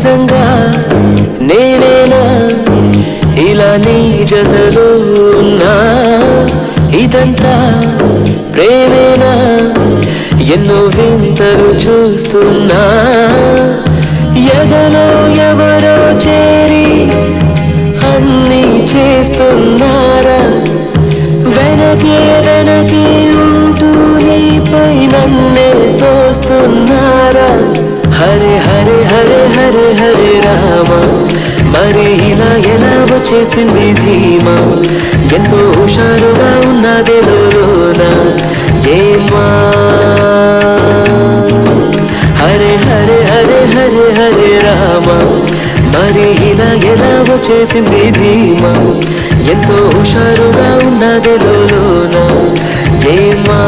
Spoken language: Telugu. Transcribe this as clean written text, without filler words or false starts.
నిజంగా నేనేనా ఇలా నీ జతలో ఉన్నా ఇదంతా ప్రేమేనా ఎన్నో వింతలు చూస్తున్నా ఎదలో ఎవరో చేరి అన్నీ చేస్తున్నారా వెనకే వెనకే ఉంటూ నీపై నన్నే తోస్తున్నారా హరే హరే హరే హరే హరే రామ మరి ఇలా ఎలా వచ్చేసింది ధీమా ఎంతో హుషారుగా ఉన్నదే లోన ఏమా హరే హరే హరే హరే హరే రామ మరి ఇలా ఎలా వచ్చేసింది ధీమా ఎంతో హుషారుగా ఉన్నదే లోన ఏమా